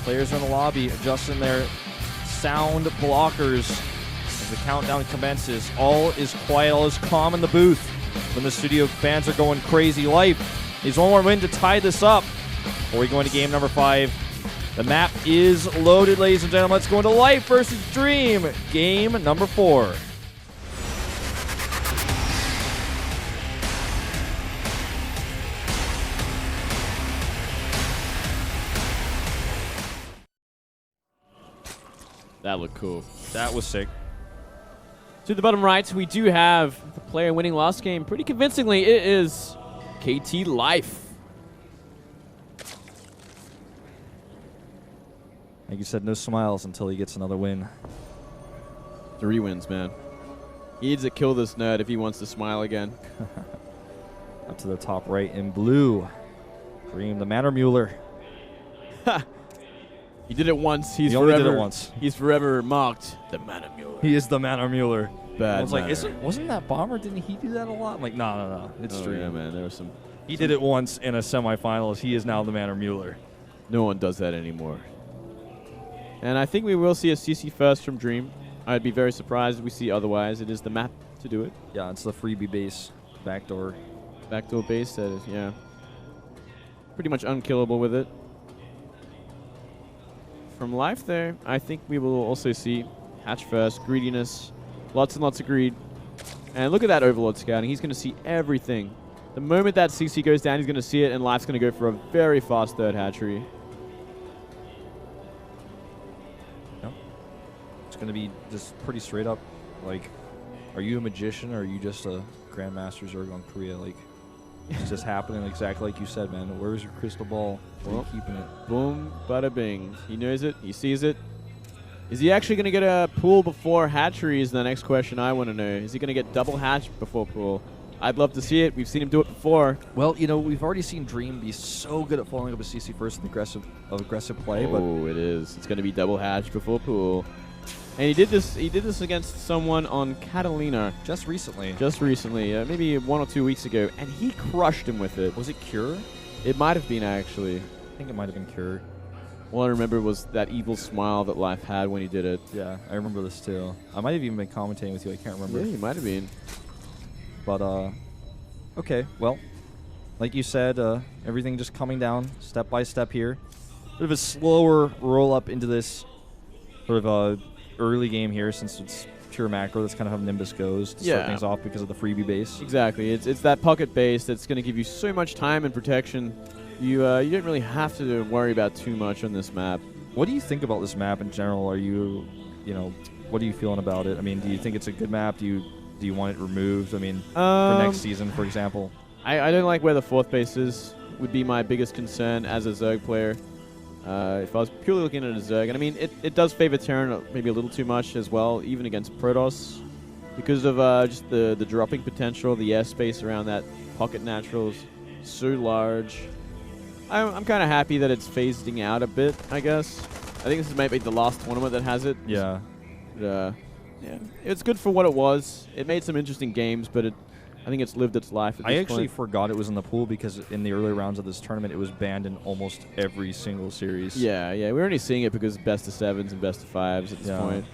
Players in the lobby adjusting their sound blockers as the countdown commences. All is quiet, all is calm in the booth when the studio fans are going crazy. Life needs one more win to tie this up before we go into game number 5. The map is loaded, ladies and gentlemen. Let's go into Life versus Dream, game number 4. That looked cool. That was sick. To the bottom right, we do have the player winning last game pretty convincingly. It is KT Life. Like you said, no smiles until he gets another win. 3 wins, man. He needs to kill this nerd if he wants to smile again. Up to the top right in blue. Dream, the Mannermuller. He did it once. He only did it once. He's forever marked the Mannermuller. He is the Mannermuller. Bad. I was like, wasn't that Bomber? Didn't he do that a lot? I'm like, no. It's Dream. Yeah, man. There was some. He did it once in a semifinals. He is now the Mannermuller. No one does that anymore. And I think we will see a CC first from Dream. I'd be very surprised if we see otherwise. It is the map to do it. Yeah, it's the freebie base. Backdoor. Backdoor base, that is, yeah. Pretty much unkillable with it. From Life there, I think we will also see hatch first, greediness, lots and lots of greed. And look at that Overlord scouting. He's going to see everything. The moment that CC goes down, he's going to see it, and Life's going to go for a very fast third hatchery. Yep. It's going to be just pretty straight up, like, are you a magician or are you just a Grandmaster Zerg on Korea? Like, it's just happening exactly like you said, man. Where's your crystal ball? Where are you keeping it? Boom, bada bing. He knows it. He sees it. Is he actually going to get a pool before hatchery is the next question I want to know. Is he going to get double hatch before pool? I'd love to see it. We've seen him do it before. Well, you know, we've already seen Dream be so good at following up a CC first and aggressive play. Oh, it is. It's going to be double hatch before pool. And he did this against someone on Catalina. Just recently. Maybe 1 or 2 weeks ago. And he crushed him with it. Was it Cure? It might have been, actually. I think it might have been Cure. All I remember was that evil smile that Life had when he did it. Yeah, I remember this too. I might have even been commentating with you. I can't remember. Yeah, you might have been. But, okay. Well, like you said, everything just coming down step by step here. Bit of a slower roll up into this sort of early game here since it's pure macro. That's kind of how Nimbus goes to start things off because of the freebie base. Exactly. It's that pocket base that's going to give you so much time and protection. You don't really have to worry about too much on this map. What do you think about this map in general? Are you what are you feeling about it? I mean, do you think it's a good map? Do you want it removed? I mean, for next season, for example. I don't like where the 4th base is. Would be my biggest concern as a Zerg player. If I was purely looking at a Zerg. And I mean, it does favor Terran maybe a little too much as well, even against Protoss. Because of just the dropping potential, the airspace around that pocket natural is so large. I'm kind of happy that it's phasing out a bit, I guess. I think this is maybe the last tournament that has it. Yeah. But, yeah, it's good for what it was. It made some interesting games, but I think it's lived its life at this I actually point. forgot it was in the pool because in the early rounds of this tournament, it was banned in almost every single series. Yeah, we're only seeing it because best of 7s and best of 5s at this point.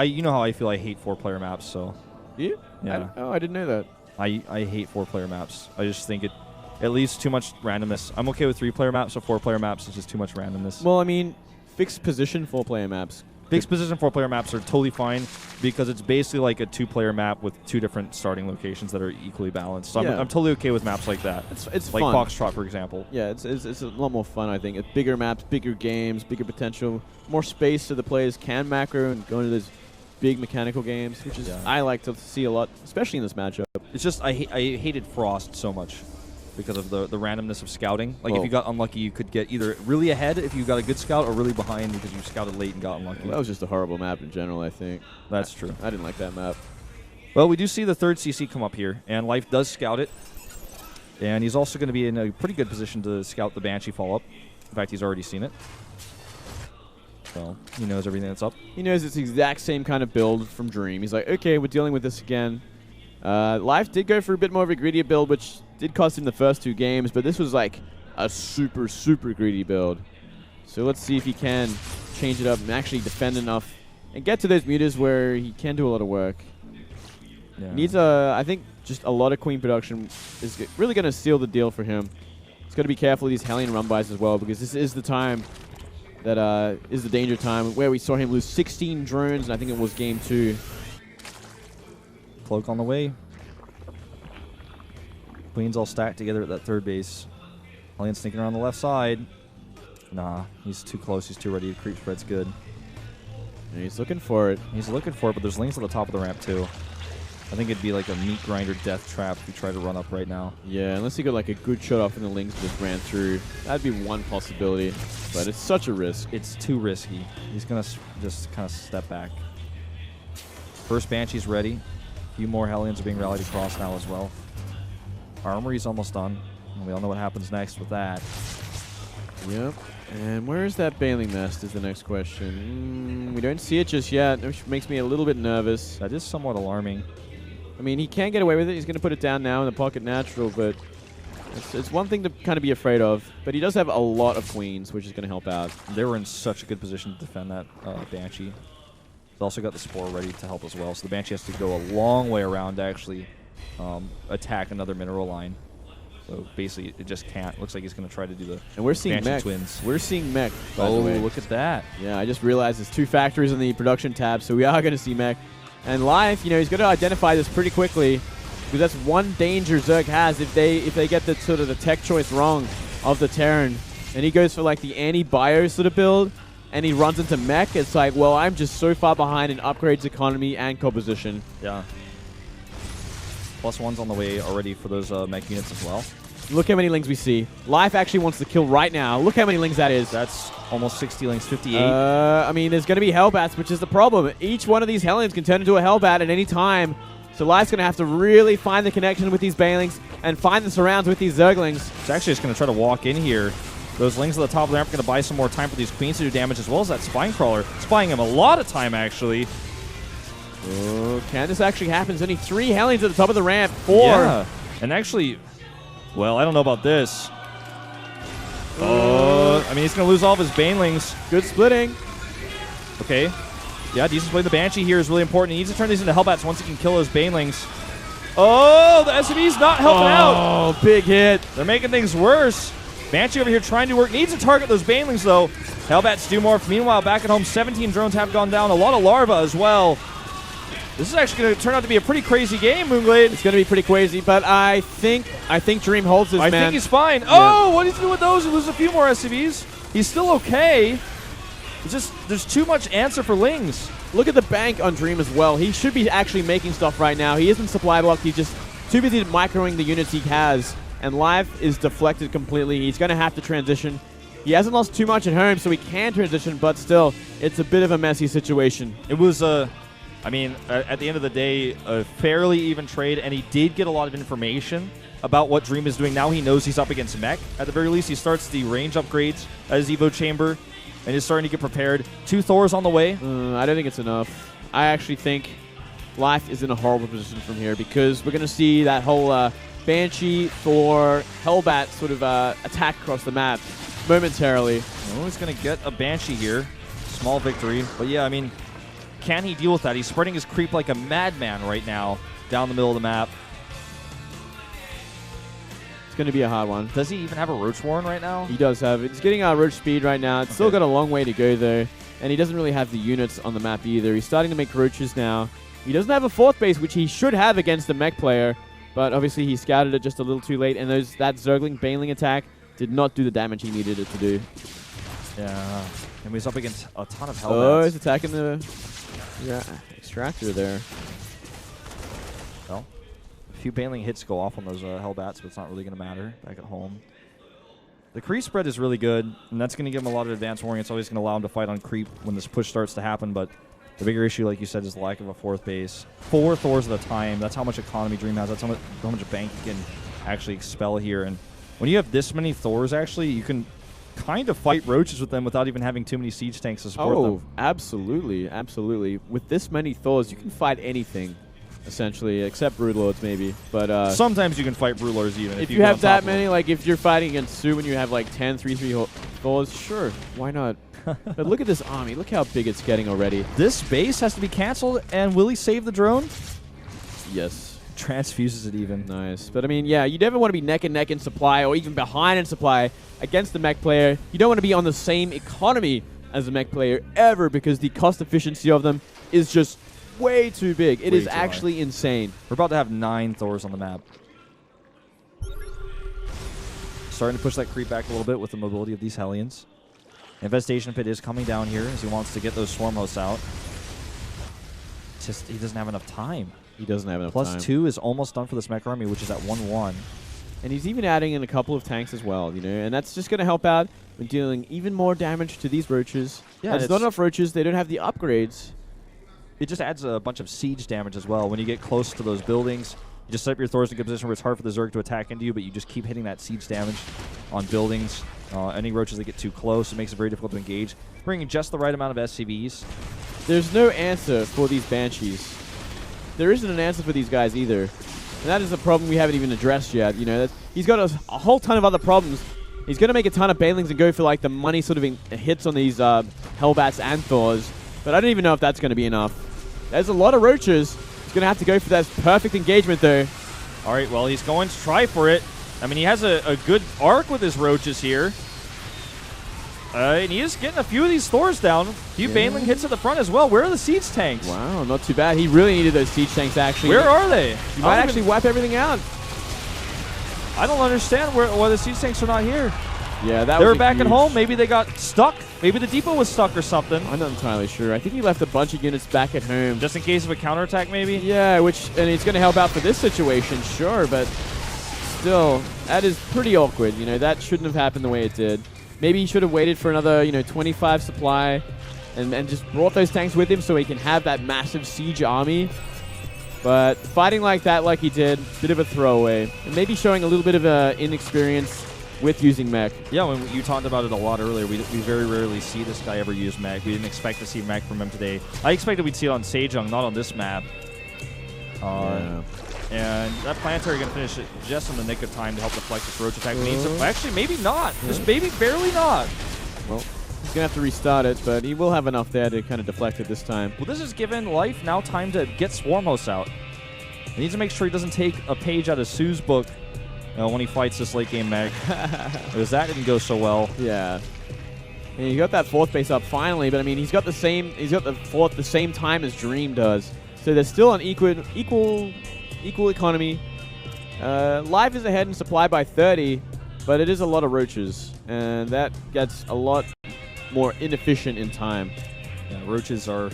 You know how I feel. I hate 4-player maps. So. You? Yeah. I didn't know that. I hate 4-player maps. I just think it leaves too much randomness. I'm okay with 3-player maps, so 4-player maps is just too much randomness. Well, I mean, fixed position 4-player maps. Fixed position 4-player maps are totally fine because it's basically like a 2-player map with 2 different starting locations that are equally balanced. So I'm totally okay with maps like that. It's like fun. Foxtrot, for example. Yeah, it's a lot more fun, I think. Bigger maps, bigger games, bigger potential, more space so the players can macro and go into those big mechanical games, which is I like to see a lot, especially in this matchup. It's just I hated Frost so much because of the randomness of scouting. Like, if you got unlucky, you could get either really ahead if you got a good scout or really behind because you scouted late and got unlucky. Well, that was just a horrible map in general, I think. That's true. I didn't like that map. Well, we do see the 3rd CC come up here, and Life does scout it. And he's also going to be in a pretty good position to scout the Banshee follow-up. In fact, he's already seen it. So he knows everything that's up. He knows it's the exact same kind of build from Dream. He's like, okay, we're dealing with this again. Life did go for a bit more of a greedier build, which did cost him the first 2 games, but this was like a super, super greedy build. So let's see if he can change it up and actually defend enough and get to those meters where he can do a lot of work. Yeah. He needs I think just a lot of queen production is really going to seal the deal for him. He's got to be careful of these Hellion run-bys as well, because this is the time that is the danger time where we saw him lose 16 drones, and I think it was game 2. Cloak on the way. Queens all stacked together at that third base. Hellion sneaking around the left side. Nah, he's too close. He's too ready. The creep spread's good. And he's looking for it. He's looking for it, but there's Lings at the top of the ramp, too. I think it'd be like a meat grinder death trap if we try to run up right now. Yeah, unless he got like a good shot off and the Lings just ran through. That'd be one possibility, but it's such a risk. It's too risky. He's going to just kind of step back. First Banshee's ready. A few more Hellions are being rallied across now as well. Armory's almost done. And we all know what happens next with that. Yep. And where is that Baneling Nest is the next question. We don't see it just yet, which makes me a little bit nervous. That is somewhat alarming. I mean, he can't get away with it. He's going to put it down now in the pocket natural, but it's one thing to kind of be afraid of. But he does have a lot of queens, which is going to help out. They were in such a good position to defend that Banshee. He's also got the Spore ready to help as well, so the Banshee has to go a long way around to actually attack another mineral line. So basically, it just can't. Looks like he's going to try to do the and we're seeing Banshee mech. twins. We're seeing mech, by the way. Look at that. Yeah, I just realized there's 2 factories in the production tab, so we are going to see mech. And Life, he's got to identify this pretty quickly, because that's one danger Zerg has if they get the sort of the tech choice wrong of the Terran, and he goes for like the anti-bio sort of build, and he runs into mech. It's like, well, I'm just so far behind in upgrades, economy, and composition. Yeah. +1's on the way already for those mech units as well. Look how many Lings we see. Life actually wants to kill right now. Look how many Lings that is. That's almost 60 Lings, 58. I mean, there's going to be Hellbats, which is the problem. Each one of these Hellions can turn into a Hellbat at any time. So Life's going to have to really find the connection with these Banelings and find the surrounds with these Zerglings. It's actually just going to try to walk in here. Those Lings at the top of the ramp are going to buy some more time for these Queens to do damage, as well as that Spine Crawler. It's buying him a lot of time, actually. Oh, can this actually happen? There's only 3 Hellions at the top of the ramp. 4. Yeah. And actually, well, I don't know about this. I mean, he's going to lose all of his Banelings. Good splitting. Okay. Yeah, decent play. The Banshee here is really important. He needs to turn these into Hellbats once he can kill those Banelings. Oh, the SME's not helping out. Oh, big hit. They're making things worse. Banshee over here trying to work. Needs to target those Banelings, though. Hellbats do more. Meanwhile, back at home, 17 drones have gone down. A lot of larvae as well. This is actually going to turn out to be a pretty crazy game, Moonglade. It's going to be pretty crazy, but I think Dream holds this, man. I think he's fine. Yeah. Oh, what he's doing with those? He loses a few more SCVs. He's still okay. It's just, there's too much answer for Lings. Look at the bank on Dream as well. He should be actually making stuff right now. He isn't supply blocked. He's just too busy microing the units he has. And Life is deflected completely. He's going to have to transition. He hasn't lost too much at home, so he can transition, but still, it's a bit of a messy situation. It was I mean, at the end of the day, a fairly even trade, and he did get a lot of information about what Dream is doing. Now he knows he's up against mech. At the very least, he starts the range upgrades at his Evo chamber, and is starting to get prepared. 2 Thors on the way. I don't think it's enough. I actually think Life is in a horrible position from here, because we're going to see that whole Banshee, Thor, Hellbat sort of attack across the map momentarily. Oh, he's going to get a Banshee here. Small victory. But yeah, I mean, can he deal with that? He's spreading his creep like a madman right now down the middle of the map. It's going to be a hard one. Does he even have a Roach Warren right now? He does have it. He's getting Roach speed right now. It's still got a long way to go, though. And he doesn't really have the units on the map either. He's starting to make Roaches now. He doesn't have a 4th base, which he should have against the mech player. But obviously, he scouted it just a little too late. And that Zergling Baneling attack did not do the damage he needed it to do. Yeah. And he's up against a ton of Hellbats. Oh, he's attacking the extractor there. Well, a few Baneling hits go off on those Hellbats, but it's not really going to matter back at home. The creep spread is really good, and that's going to give him a lot of advanced warning. It's always going to allow him to fight on creep when this push starts to happen, but the bigger issue, like you said, is the lack of a 4th base. 4 Thors at a time. That's how much economy Dream has. That's how much bank you can actually expel here. And when you have this many Thors, actually, you can kind of fight Roaches with them without even having too many siege tanks to support them. Oh, absolutely, absolutely. With this many Thors, you can fight anything. essentially, except Broodlords maybe. But sometimes you can fight Broodlords even. If you have that many, like if you're fighting against Sue and you have like 10 3/3 Thors, sure, why not? But look at this army. Look how big it's getting already. This base has to be canceled, and will he save the drone? Yes. Transfuses it even. Nice. But I mean, yeah, you never want to be neck and neck in supply or even behind in supply against the mech player. You don't want to be on the same economy as a mech player ever because the cost efficiency of them is just way too big. It is actually insane. We're about to have 9 Thors on the map. Starting to push that creep back a little bit with the mobility of these Hellions. Infestation Pit is coming down here as he wants to get those Swarm Hosts out. Just he doesn't have enough time. He doesn't have enough time. +2 is almost done for this mech army, which is at 1-1. And he's even adding in a couple of tanks as well, you know, and that's just going to help out when dealing even more damage to these roaches. Yeah, there's not enough roaches. They don't have the upgrades. It just adds a bunch of siege damage as well. When you get close to those buildings, you just set up your Thors in a good position where it's hard for the Zerg to attack into you, but you just keep hitting that siege damage on buildings. Any roaches that get too close, it makes it very difficult to engage. Bringing just the right amount of SCVs. There's no answer for these Banshees. There isn't an answer for these guys either. And that is a problem we haven't even addressed yet. You know, he's got a whole ton of other problems. He's going to make a ton of Banelings and go for like the money sort of hits on these Hellbats and Thors. But I don't even know if that's going to be enough. There's a lot of roaches. He's going to have to go for that perfect engagement though. All right, well, he's going to try for it. I mean, he has a good arc with his roaches here. And he is getting a few of these Thors down. A few Baneling hits at the front as well. Where are the siege tanks? Wow, not too bad. He really needed those siege tanks, actually. Where are they? You might actually wipe everything out. I don't understand why the siege tanks are not here. Yeah, they were back at home. Maybe they got stuck. Maybe the depot was stuck or something. I'm not entirely sure. I think he left a bunch of units back at home. Just in case of a counterattack, maybe? Yeah, and it's going to help out for this situation, sure, but still, that is pretty awkward. You know, that shouldn't have happened the way it did. Maybe he should have waited for another, 25 supply and just brought those tanks with him so he can have that massive siege army. But fighting like that, like he did, bit of a throwaway. And maybe showing a little bit of inexperience with using mech. Yeah, when you talked about it a lot earlier, we very rarely see this guy ever use mech. We didn't expect to see mech from him today. I expected we'd see it on Sejong, not on this map. Yeah. And that planetary going to finish it just in the nick of time to help deflect this roach attack. Actually, maybe not. Just maybe barely not. Well, he's going to have to restart it, but he will have enough there to kind of deflect it this time. Well, this is given Life now time to get Swarm Hosts out. He needs to make sure he doesn't take a page out of Sue's book when he fights this late game mech. Because that didn't go so well. Yeah. And he got that 4th base up finally, but I mean, he's got the 4th the same time as Dream does. So there's still an equal economy. Life is ahead in supply by 30, but it is a lot of roaches, and that gets a lot more inefficient in time. Yeah, roaches are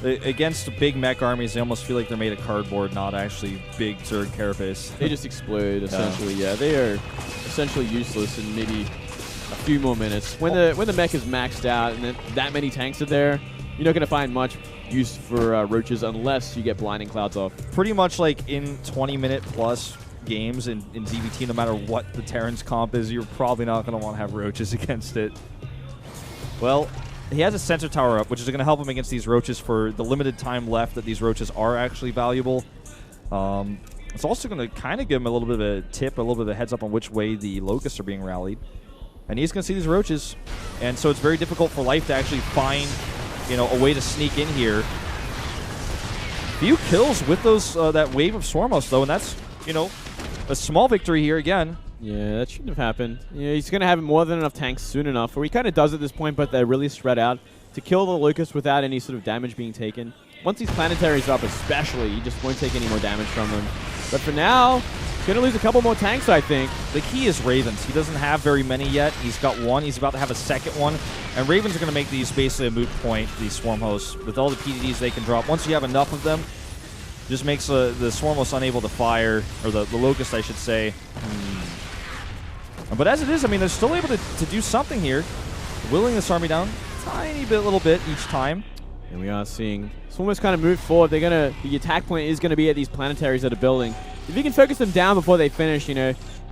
against big mech armies. They almost feel like they're made of cardboard, not actually big Zerg carapace. They just explode essentially. Yeah, they are essentially useless in maybe a few more minutes. When the mech is maxed out and then that many tanks are there, you're not going to find much use for roaches unless you get blinding clouds off. Pretty much like in 20-minute plus games in ZVT, no matter what the Terran's comp is, you're probably not going to want to have roaches against it. Well, he has a sensor tower up, which is going to help him against these roaches for the limited time left that these roaches are actually valuable. It's also going to kind of give him a little bit of a tip, a little bit of a heads up on which way the locusts are being rallied. And he's going to see these roaches. And so it's very difficult for Life to actually find a way to sneak in here. Few kills with those that wave of Swarm Hosts, though, and that's, a small victory here again. Yeah, that shouldn't have happened. He's going to have more than enough tanks soon enough, or he kind of does at this point, but they're really spread out to kill the Locust without any sort of damage being taken. Once these planetaries are up especially, you just won't take any more damage from them. But for now, he's going to lose a couple more tanks, I think. The key is Ravens. He doesn't have very many yet. He's got one. He's about to have a second one. And Ravens are going to make these basically a moot point, these Swarm Hosts. With all the PDDs they can drop, once you have enough of them, just makes the Swarm Hosts unable to fire, or the Locust, I should say. But as it is, I mean, they're still able to do something here. Whittling this army down a little bit each time. And we are seeing Swarm Hosts kind of move forward. The attack point is going to be at these planetaries that are building. If you can focus them down before they finish,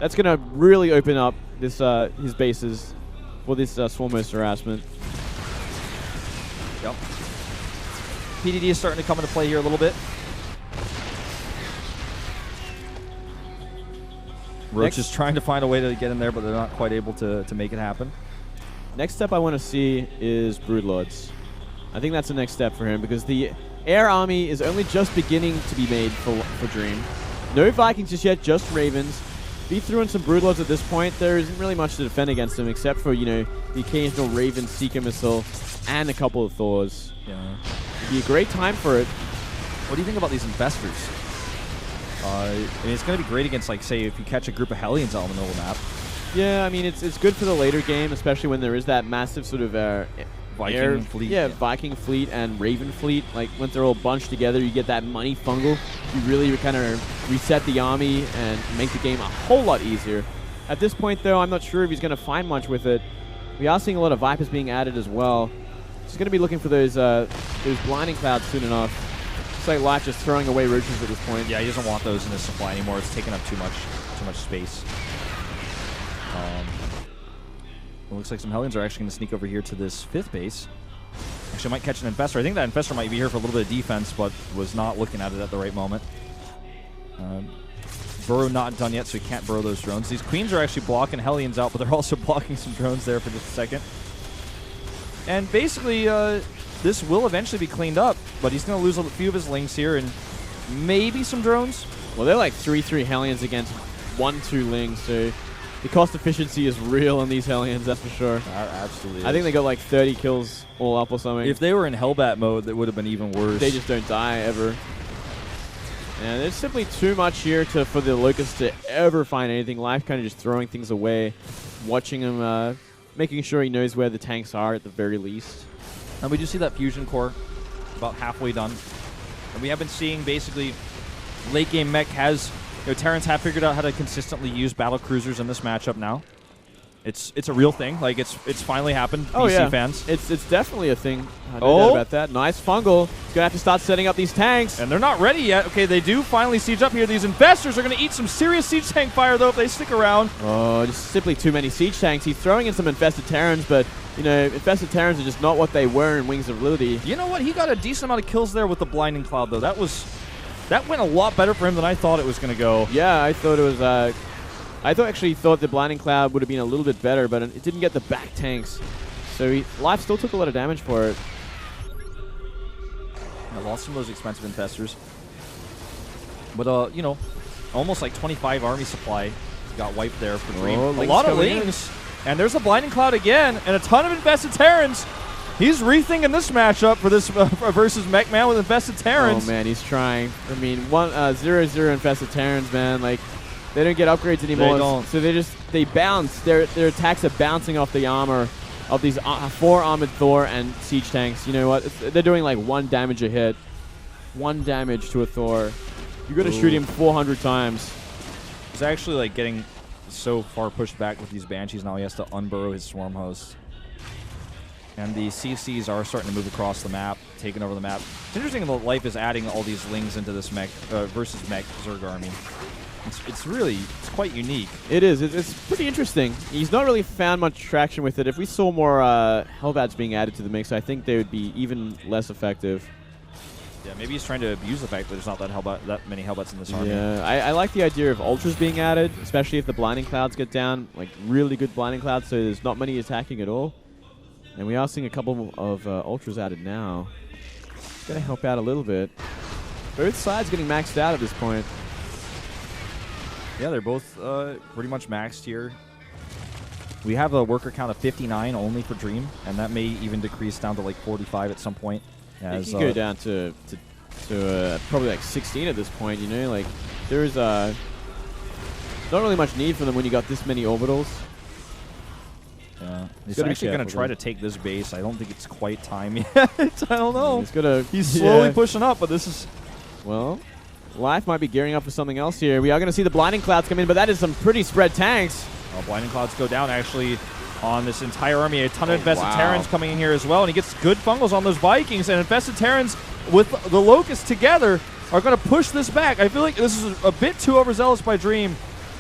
that's going to really open up this his bases for this Swarm Host harassment. Yep. PDD is starting to come into play here a little bit. Roach is trying to find a way to get in there, but they're not quite able to make it happen. Next step I want to see is Broodlords. I think that's the next step for him because the Air Army is only just beginning to be made for Dream. No Vikings just yet, just Ravens. If he threw in some Broodlords at this point, there isn't really much to defend against him except for, you know, the occasional Raven Seeker Missile and a couple of Thors. Yeah. It'd be a great time for it. What do you think about these Infestors? I mean, it's going to be great against, like, say, if you catch a group of Hellions out in the middle of the map. Yeah, I mean, it's good for the later game, especially when there is that massive sort of Viking fleet. Yeah, Viking fleet and Raven fleet. Like, once they're all bunched together, you get that money fungal. You really kind of reset the army and make the game a whole lot easier. At this point, though, I'm not sure if he's going to find much with it. We are seeing a lot of Vipers being added as well. He's going to be looking for those blinding clouds soon enough. It's like Life just throwing away roaches at this point. Yeah, he doesn't want those in his supply anymore. It's taking up too much space. It looks like some Hellions are actually going to sneak over here to this 5th base. Actually, might catch an Infestor. I think that Infestor might be here for a little bit of defense, but was not looking at it at the right moment. Burrow not done yet, so he can't burrow those drones. These Queens are actually blocking Hellions out, but they're also blocking some drones there for just a second. And basically, this will eventually be cleaned up, but he's going to lose a few of his links here and maybe some drones. Well, they're like 3-3 Hellions against 1-2 Lings, so the cost efficiency is real on these Hellions, that's for sure. Absolutely. I think they got like 30 kills all up or something. If they were in Hellbat mode, that would have been even worse. They just don't die ever. And there's simply too much here for the Locust to ever find anything. Life kind of just throwing things away, watching him, making sure he knows where the tanks are at the very least. And we do see that Fusion Core about halfway done. And we have been seeing basically late game mech has, you know, Terrans have figured out how to consistently use battle cruisers in this matchup now. It's a real thing. Like, it's finally happened, PC fans. It's definitely a thing. I don't know about that. Nice fungal. He's going to have to start setting up these tanks. And they're not ready yet. Okay, they do finally siege up here. These Infestors are going to eat some serious siege tank fire, though, if they stick around. Oh, just simply too many siege tanks. He's throwing in some Infested Terrans, but, you know, Infested Terrans are just not what they were in Wings of Liberty. You know what? He got a decent amount of kills there with the Blinding Cloud, though. That went a lot better for him than I thought it was going to go. Yeah, I thought it was... I thought the Blinding Cloud would have been a little bit better, but it didn't get the back tanks. So Life still took a lot of damage for it. I lost some of those expensive Infestors. But, you know, almost like 25 army supply got wiped there for Dream. A lot of Lings. And there's a Blinding Cloud again, and a ton of Infested Terrans. He's rethinking this matchup for this versus Mech-Man with Infested Terrans. Oh, man, he's trying. I mean, 0-0 Infested Terrans, man. Like, they don't get upgrades anymore. They don't. So they bounce. Their attacks are bouncing off the armor of these 4 armored Thor and siege tanks. You know what? They're doing like 1 damage a hit. 1 damage to a Thor. You're going to shoot him 400 times. He's actually like getting so far pushed back with these Banshees now he has to unburrow his Swarm host. And the CCs are starting to move across the map, taking over the map. It's interesting that Life is adding all these Lings into this mech versus mech Zerg army. It's quite unique. It is. It's pretty interesting. He's not really found much traction with it. If we saw more Hellbats being added to the mix, I think they would be even less effective. Yeah, maybe he's trying to abuse the fact that there's not that many Hellbats in this army. Yeah, I like the idea of Ultras being added, especially if the Blinding Clouds get down, like really good Blinding Clouds, so there's not many attacking at all. And we are seeing a couple of Ultras added now. It's going to help out a little bit. Both sides getting maxed out at this point. Yeah, they're both pretty much maxed here. We have a worker count of 59 only for Dream, and that may even decrease down to like 45 at some point. It can go down to probably like 16 at this point, you know? Like, there's not really much need for them when you got this many orbitals. Yeah. He's actually going to try to take this base. I don't think it's quite time yet. I don't know. He's slowly pushing up, but this is... Well, Life might be gearing up for something else here. We are going to see the Blinding Clouds come in, but that is some pretty spread tanks. Blinding Clouds go down, actually, on this entire army. A ton of Infested Terrans coming in here as well, and he gets good fungals on those Vikings, and Infested Terrans with the Locust together are going to push this back. I feel like this is a bit too overzealous by Dream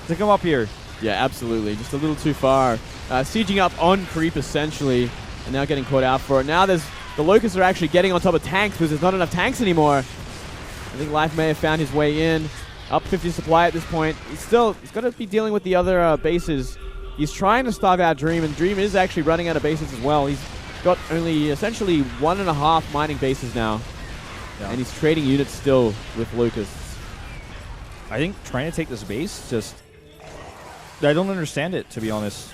to come up here. Yeah, absolutely. Just a little too far. Sieging up on creep, essentially, and now getting caught out for it. Now the Locusts are actually getting on top of tanks because there's not enough tanks anymore. I think Life may have found his way in. Up 50 supply at this point. He's got to be dealing with the other bases. He's trying to starve out Dream, and Dream is actually running out of bases as well. He's got only essentially 1.5 mining bases now. Yeah. And he's trading units still with Locusts. I think trying to take this base just... I don't understand it, to be honest.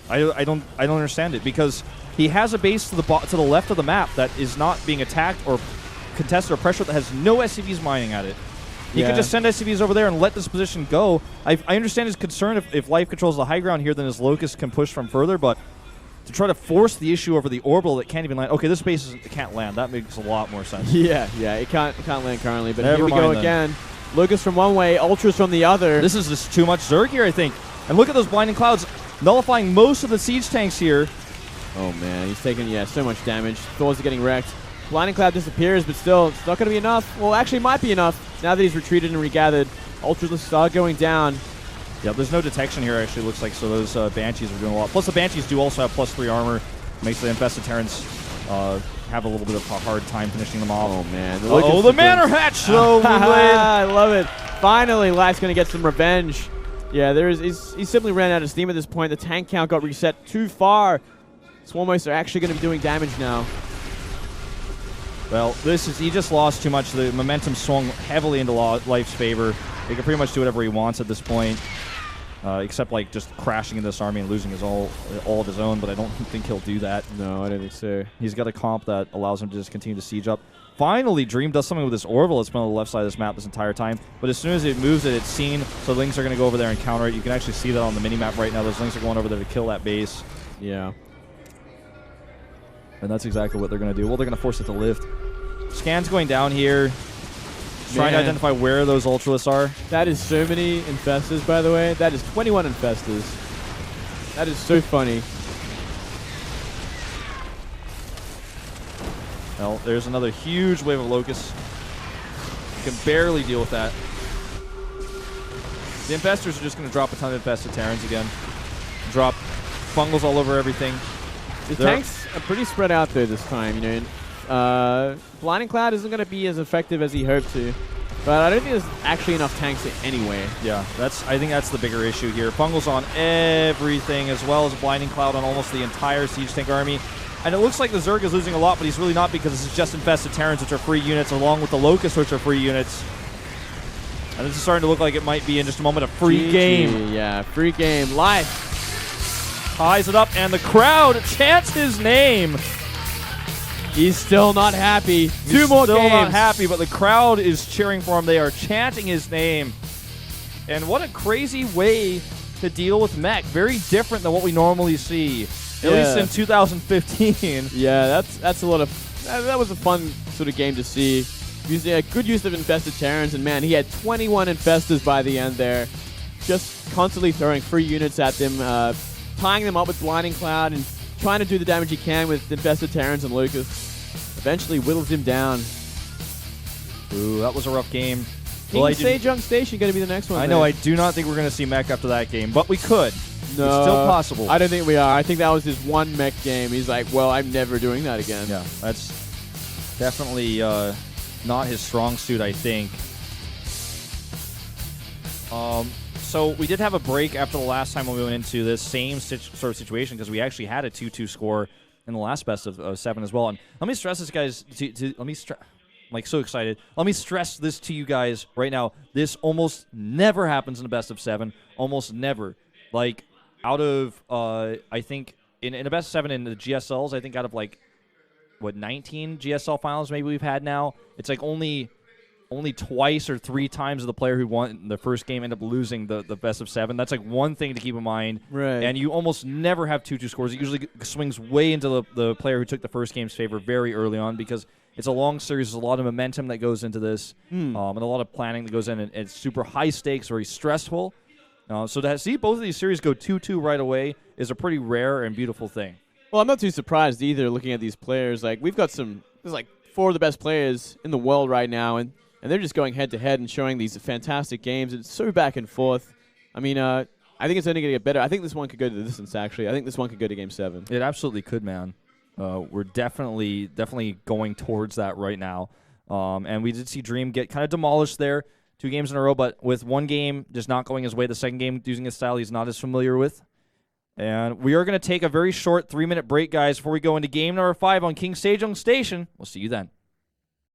I don't understand it, because he has a base to the left of the map that is not being attacked or contested or pressured, that has no SCVs mining at it. He could just send SCVs over there and let this position go. I understand his concern if Life controls the high ground here, then his Locust can push from further, but to try to force the issue over the orbital that can't even land. Okay, this base can't land. That makes a lot more sense. Yeah, it can't land currently, but here we go again. Locust from one way, Ultras from the other. This is just too much Zerg here, I think. And look at those blinding clouds, nullifying most of the siege tanks here. Oh man, he's taking so much damage. Thors are getting wrecked. Blinding Cloud disappears, but still, it's not going to be enough. Well, actually, it might be enough now that he's retreated and regathered. Ultras start going down. Yeah, there's no detection here, actually, looks like, so those Banshees are doing a lot. Plus, the Banshees do also have +3 armor. Makes the Infested Terrans have a little bit of a hard time finishing them off. Oh, man. The Manor Hatch, though. I love it. Finally, Life's going to get some revenge. Yeah, he simply ran out of steam at this point. The tank count got reset too far. Swarmos are actually going to be doing damage now. Well, he just lost too much. The momentum swung heavily into Life's favor. He can pretty much do whatever he wants at this point, except like just crashing into this army and losing all of his own, but I don't think he'll do that. No, I don't think so. He's got a comp that allows him to just continue to siege up. Finally, Dream does something with this Orbital that's been on the left side of this map this entire time, but as soon as it moves it, it's seen, so Lings are going to go over there and counter it. You can actually see that on the minimap right now. Those Lings are going over there to kill that base. Yeah. And that's exactly what they're going to do. Well, they're going to force it to lift. Scan's going down here. Trying to identify where those Ultralists are. That is so many Infestors, by the way. That is 21 Infestors. That is so funny. Well, there's another huge wave of Locusts. You can barely deal with that. The Infestors are just going to drop a ton of Infested Terrans again. Drop fungals all over everything. The tanks are pretty spread out there this time, you know. Blinding Cloud isn't going to be as effective as he hoped to, but I don't think there's actually enough tanks anyway. Yeah, I think that's the bigger issue here. Fungals on everything, as well as Blinding Cloud on almost the entire Siege Tank army. And it looks like the Zerg is losing a lot, but he's really not, because this is just Infested Terrans, which are free units, along with the Locusts, which are free units. And this is starting to look like it might be, in just a moment, a free game. Yeah, free game. Life ties it up, and the crowd chants his name. He's still not happy. Two more games. Still not happy, but the crowd is cheering for him. They are chanting his name. And what a crazy way to deal with mech. Very different than what we normally see, at least in 2015. Yeah, that's a lot of... That was a fun sort of game to see. Using a good use of Infested Terrans, and man, he had 21 Infestors by the end there. Just constantly throwing free units at them, tying them up with Blinding Cloud, and trying to do the damage he can with Infested Terrans and Locusts. Eventually whittles him down. Ooh, that was a rough game. King Sejong Station going to be the next one. I know, I do not think we're going to see mech after that game, but we could. No. It's still possible. I don't think we are. I think that was his one mech game. He's like, well, I'm never doing that again. Yeah, that's definitely not his strong suit, I think. So we did have a break after the last time when we went into this same sort of situation, because we actually had a 2-2 score in the last best of 7 as well. And let me stress this, guys. I'm like so excited. Let me stress this to you guys right now. This almost never happens in a best of 7. Almost never. Like, out of, I think, in a best of 7 in the GSLs, I think out of, like, 19 GSL finals maybe we've had now, it's like only twice or 3 times the player who won the first game end up losing the best of 7. That's like one thing to keep in mind. Right. And you almost never have 2-2 scores. It usually swings way into the player who took the first game's favor very early on, because it's a long series. There's a lot of momentum that goes into this, and a lot of planning that goes in. And it's super high stakes, very stressful. So to see both of these series go 2-2 right away is a pretty rare and beautiful thing. Well, I'm not too surprised either, looking at these players. Like, we've got there's like 4 of the best players in the world right now, and they're just going head-to-head and showing these fantastic games. It's so back and forth. I mean, I think it's only going to get better. I think this one could go to the distance, actually. I think this one could go to Game 7. It absolutely could, man. We're definitely going towards that right now. And we did see Dream get kind of demolished there 2 games in a row, but with one game just not going his way, the second game using a style he's not as familiar with. And we are going to take a very short 3-minute break, guys, before we go into game number 5 on King Sejong Station. We'll see you then.